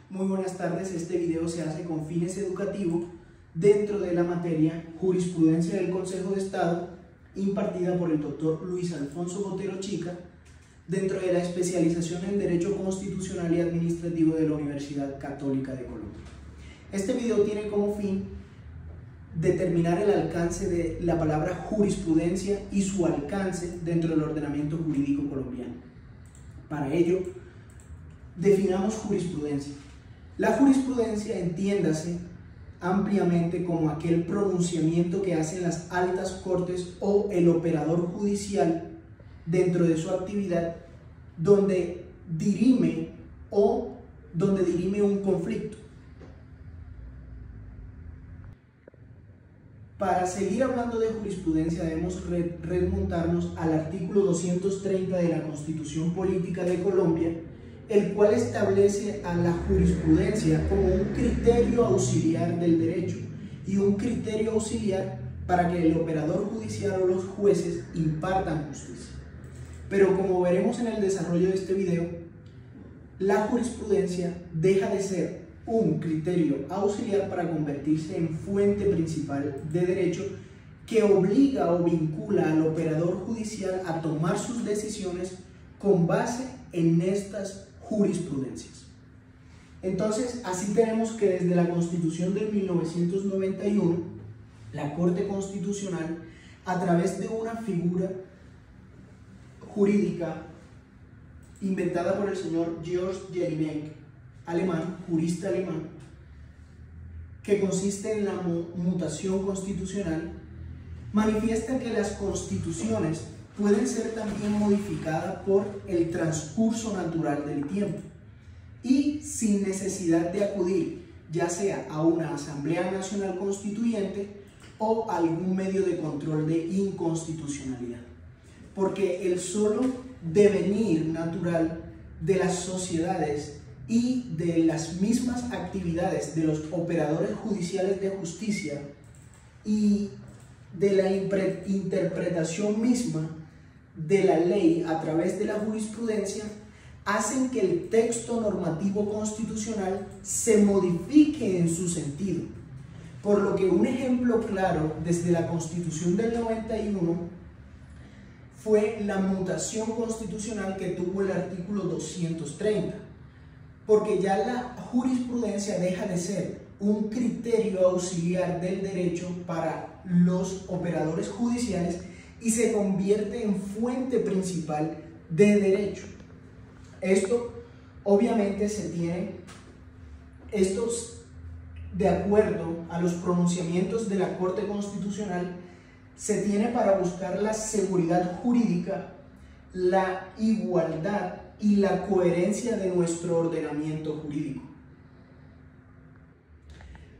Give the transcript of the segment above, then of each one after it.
Muy buenas tardes, este video se hace con fines educativos dentro de la materia Jurisprudencia del Consejo de Estado impartida por el doctor Luis Alfonso Botero Chica dentro de la especialización en Derecho Constitucional y Administrativo de la Universidad Católica de Colombia. Este video tiene como fin determinar el alcance de la palabra jurisprudencia y su alcance dentro del ordenamiento jurídico colombiano. Para ello, definamos jurisprudencia. La jurisprudencia, entiéndase ampliamente como aquel pronunciamiento que hacen las altas cortes o el operador judicial dentro de su actividad donde dirime un conflicto. Para seguir hablando de jurisprudencia debemos remontarnos al artículo 230 de la Constitución Política de Colombia, el cual establece a la jurisprudencia como un criterio auxiliar del derecho y un criterio auxiliar para que el operador judicial o los jueces impartan justicia. Pero como veremos en el desarrollo de este video, la jurisprudencia deja de ser un criterio auxiliar para convertirse en fuente principal de derecho que obliga o vincula al operador judicial a tomar sus decisiones con base en estas jurisprudencias. Entonces, así tenemos que desde la Constitución de 1991, la Corte Constitucional, a través de una figura jurídica inventada por el señor George Jelinek, alemán, jurista alemán, que consiste en la mutación constitucional, manifiesta que las constituciones pueden ser también modificadas por el transcurso natural del tiempo y sin necesidad de acudir ya sea a una Asamblea Nacional Constituyente o algún medio de control de inconstitucionalidad, porque el solo devenir natural de las sociedades y de las mismas actividades de los operadores judiciales de justicia y de la interpretación misma de la ley a través de la jurisprudencia hacen que el texto normativo constitucional se modifique en su sentido. Por lo que un ejemplo claro desde la Constitución del 91 fue la mutación constitucional que tuvo el artículo 230, porque ya la jurisprudencia deja de ser un criterio auxiliar del derecho para los operadores judiciales y se convierte en fuente principal de derecho. Esto obviamente de acuerdo a los pronunciamientos de la Corte Constitucional, se tiene para buscar la seguridad jurídica, la igualdad y la coherencia de nuestro ordenamiento jurídico.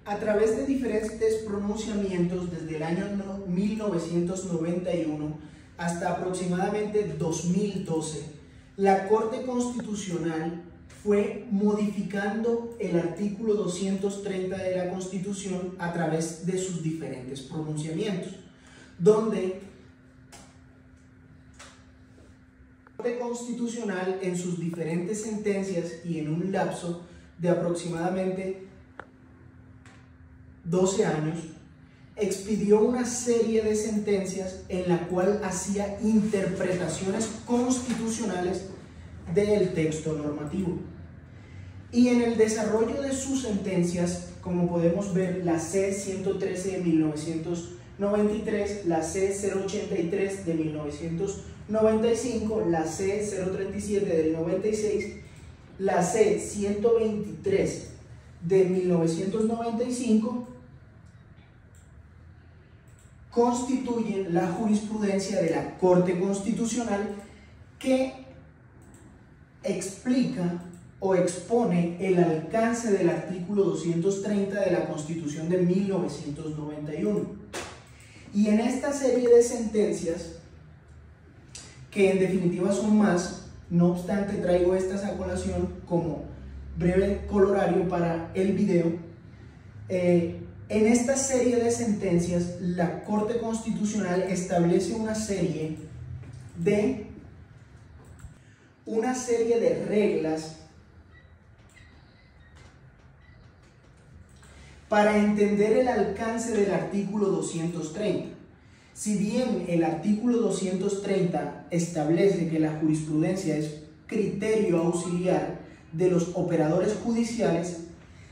A través de diferentes pronunciamientos desde el año 1991 hasta aproximadamente 2012, la Corte Constitucional fue modificando el artículo 230 de la Constitución a través de sus diferentes pronunciamientos, donde la Corte Constitucional en sus diferentes sentencias y en un lapso de aproximadamente 12 años, expidió una serie de sentencias en la cual hacía interpretaciones constitucionales del texto normativo. Y en el desarrollo de sus sentencias, como podemos ver, la C-113 de 1993, la C-083 de 1995, la C-037 del 96, la C-123 de 1995, constituyen la jurisprudencia de la Corte Constitucional que explica o expone el alcance del artículo 230 de la Constitución de 1991. Y en esta serie de sentencias, que en definitiva son más, no obstante traigo estas a colación como breve colorario para el video, en esta serie de sentencias la Corte Constitucional establece una serie de reglas para entender el alcance del artículo 230. Si bien el artículo 230 establece que la jurisprudencia es criterio auxiliar de los operadores judiciales,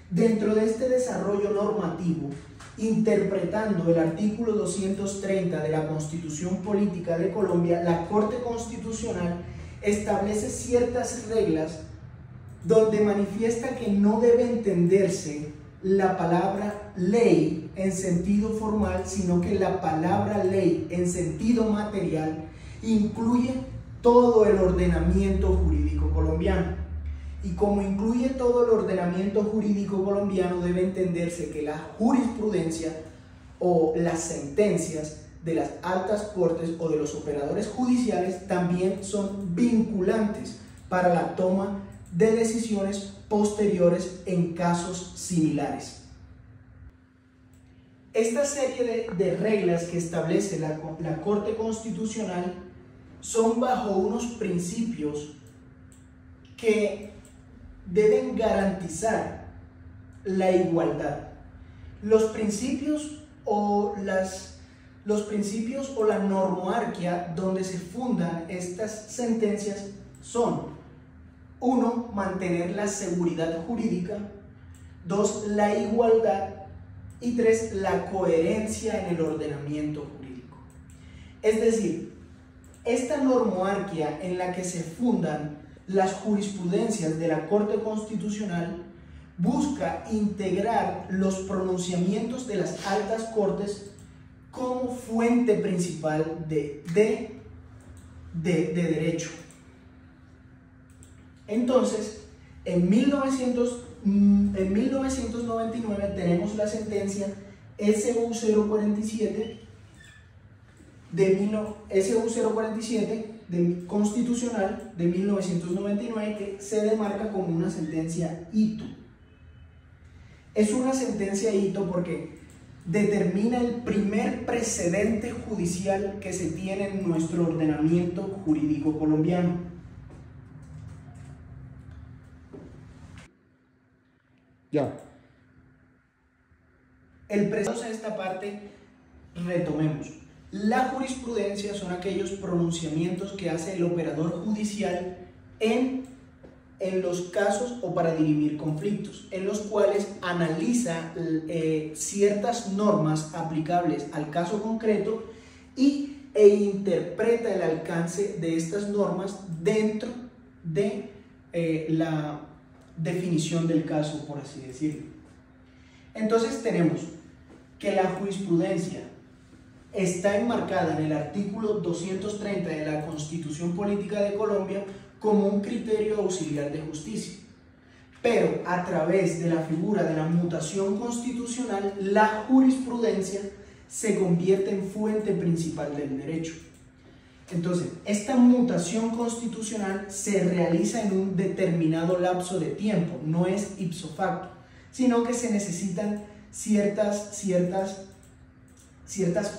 dentro de este desarrollo normativo, interpretando el artículo 230 de la Constitución Política de Colombia, la Corte Constitucional establece ciertas reglas donde manifiesta que no debe entenderse la palabra ley en sentido formal, sino que la palabra ley en sentido material incluye todo el ordenamiento jurídico colombiano. Y como incluye todo el ordenamiento jurídico colombiano, debe entenderse que la jurisprudencia o las sentencias de las altas cortes o de los operadores judiciales también son vinculantes para la toma de decisiones posteriores en casos similares. Esta serie de reglas que establece la Corte Constitucional son bajo unos principios que deben garantizar la igualdad. Los principios o la normoarquia donde se fundan estas sentencias son: 1. Mantener la seguridad jurídica. 2. La igualdad. Y 3. La coherencia en el ordenamiento jurídico. Es decir, esta normoarquia en la que se fundan las jurisprudencias de la Corte Constitucional busca integrar los pronunciamientos de las altas cortes como fuente principal de derecho. Entonces, en 1999 tenemos la sentencia SU 047 constitucional de 1999, que se demarca como una sentencia hito. Es una sentencia hito porque determina el primer precedente judicial que se tiene en nuestro ordenamiento jurídico colombiano. Ya. En esta parte, retomemos. La jurisprudencia son aquellos pronunciamientos que hace el operador judicial en los casos o para dirimir conflictos, en los cuales analiza ciertas normas aplicables al caso concreto e interpreta el alcance de estas normas dentro de la definición del caso, por así decirlo. Entonces tenemos que la jurisprudencia está enmarcada en el artículo 230 de la Constitución Política de Colombia como un criterio auxiliar de justicia, pero a través de la figura de la mutación constitucional, la jurisprudencia se convierte en fuente principal del derecho. Entonces, esta mutación constitucional se realiza en un determinado lapso de tiempo, no es ipso facto, sino que se necesitan ciertas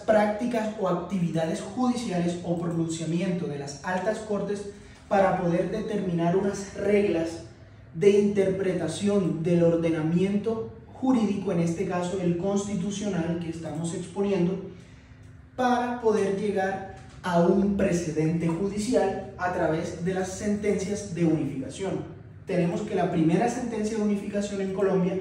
prácticas o actividades judiciales o pronunciamiento de las altas cortes para poder determinar unas reglas de interpretación del ordenamiento jurídico, en este caso el constitucional que estamos exponiendo, para poder llegar a un precedente judicial a través de las sentencias de unificación. Tenemos que la primera sentencia de unificación en Colombia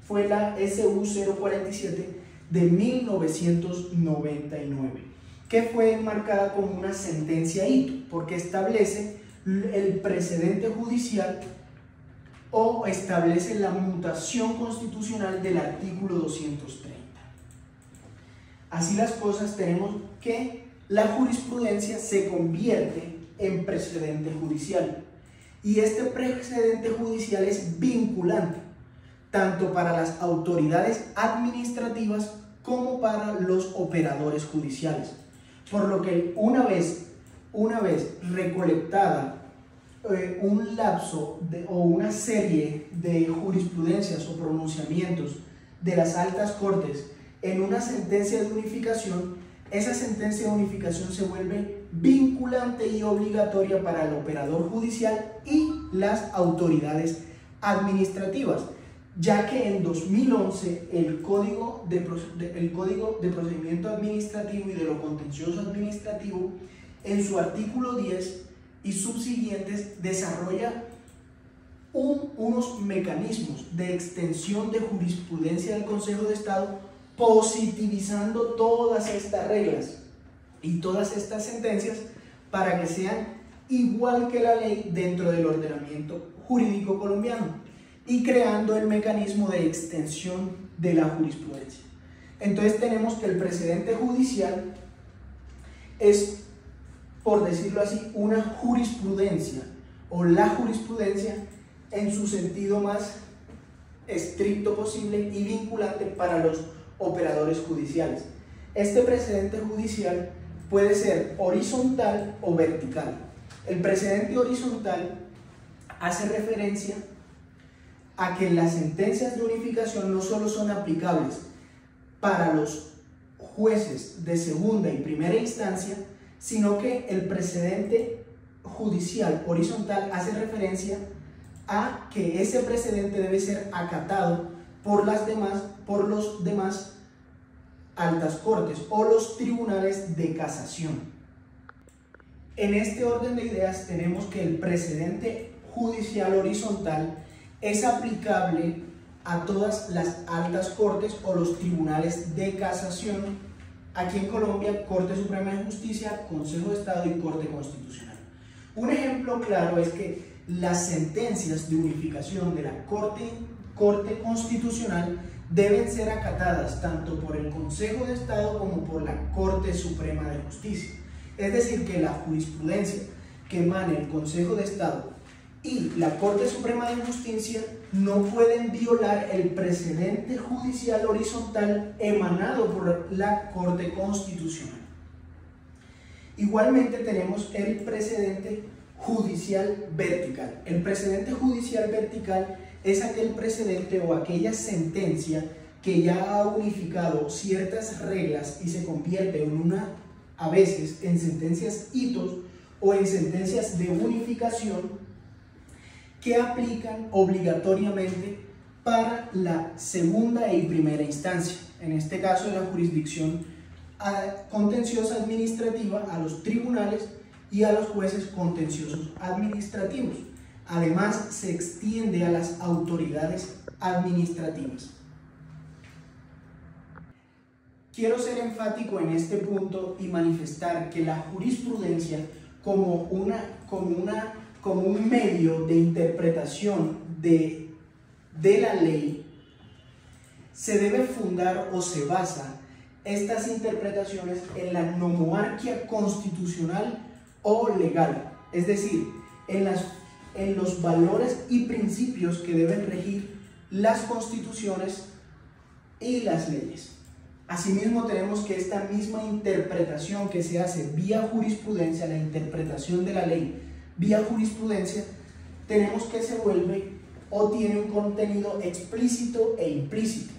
fue la SU 047 de 1999, que fue enmarcada como una sentencia hito, porque establece el precedente judicial o establece la mutación constitucional del artículo 230. Así las cosas, tenemos que la jurisprudencia se convierte en precedente judicial, y este precedente judicial es vinculante tanto para las autoridades administrativas como para los operadores judiciales, por lo que una vez recolectada un lapso o una serie de jurisprudencias o pronunciamientos de las altas cortes en una sentencia de unificación, esa sentencia de unificación se vuelve vinculante y obligatoria para el operador judicial y las autoridades administrativas, ya que en 2011 el Código de Procedimiento Administrativo y de lo Contencioso Administrativo, en su artículo 10 y subsiguientes, desarrolla unos mecanismos de extensión de jurisprudencia del Consejo de Estado, positivizando todas estas reglas y todas estas sentencias para que sean igual que la ley dentro del ordenamiento jurídico colombiano y creando el mecanismo de extensión de la jurisprudencia. Entonces tenemos que el precedente judicial es, por decirlo así, una jurisprudencia o la jurisprudencia en su sentido más estricto posible y vinculante para los operadores judiciales. Este precedente judicial puede ser horizontal o vertical. El precedente horizontal hace referencia a que las sentencias de unificación no solo son aplicables para los jueces de segunda y primera instancia, sino que el precedente judicial horizontal hace referencia a que ese precedente debe ser acatado por los demás altas cortes o los tribunales de casación. En este orden de ideas tenemos que el precedente judicial horizontal es aplicable a todas las altas cortes o los tribunales de casación, aquí en Colombia, Corte Suprema de Justicia, Consejo de Estado y Corte Constitucional. Un ejemplo claro es que las sentencias de unificación de la Corte Constitucional deben ser acatadas tanto por el Consejo de Estado como por la Corte Suprema de Justicia. Es decir, que la jurisprudencia que emane el Consejo de Estado y la Corte Suprema de Justicia no pueden violar el precedente judicial horizontal emanado por la Corte Constitucional. Igualmente tenemos el precedente judicial vertical. El precedente judicial vertical es aquel precedente o aquella sentencia que ya ha unificado ciertas reglas y se convierte a veces en sentencias hitos o en sentencias de unificación que aplican obligatoriamente para la segunda y primera instancia, en este caso de la jurisdicción contenciosa administrativa, a los tribunales y a los jueces contenciosos administrativos. Además, se extiende a las autoridades administrativas. Quiero ser enfático en este punto y manifestar que la jurisprudencia como un medio de interpretación de la ley se debe fundar o se basa estas interpretaciones en la nomoarquia constitucional o legal, es decir, en los valores y principios que deben regir las constituciones y las leyes. Asimismo, tenemos que esta misma interpretación que se hace vía jurisprudencia, la interpretación de la ley vía jurisprudencia, tenemos que se vuelve o tiene un contenido explícito e implícito,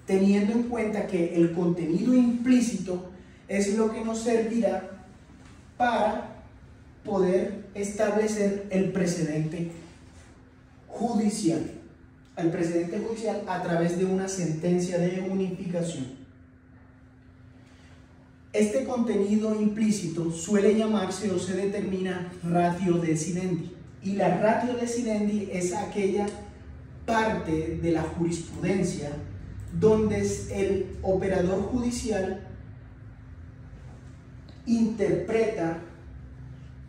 teniendo en cuenta que el contenido implícito es lo que nos servirá para poder establecer el precedente judicial. El precedente judicial a través de una sentencia de unificación. Este contenido implícito suele llamarse o se determina ratio decidendi, y la ratio decidendi es aquella parte de la jurisprudencia donde el operador judicial interpreta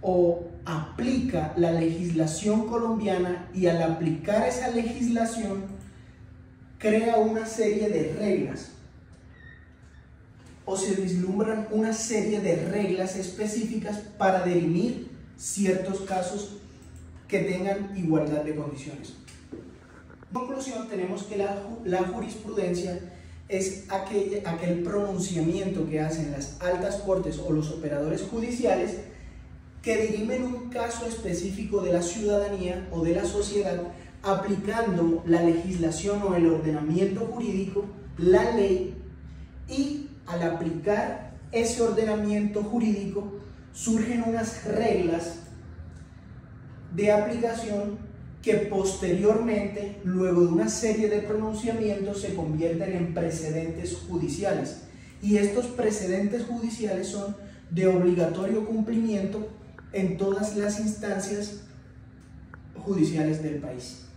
o aplica la legislación colombiana, y al aplicar esa legislación crea una serie de reglas o se vislumbran una serie de reglas específicas para dirimir ciertos casos que tengan igualdad de condiciones. En conclusión, tenemos que la jurisprudencia es aquel pronunciamiento que hacen las altas cortes o los operadores judiciales que dirimen un caso específico de la ciudadanía o de la sociedad aplicando la legislación o el ordenamiento jurídico, la ley, y al aplicar ese ordenamiento jurídico surgen unas reglas de aplicación que posteriormente, luego de una serie de pronunciamientos, se convierten en precedentes judiciales. Y estos precedentes judiciales son de obligatorio cumplimiento en todas las instancias judiciales del país.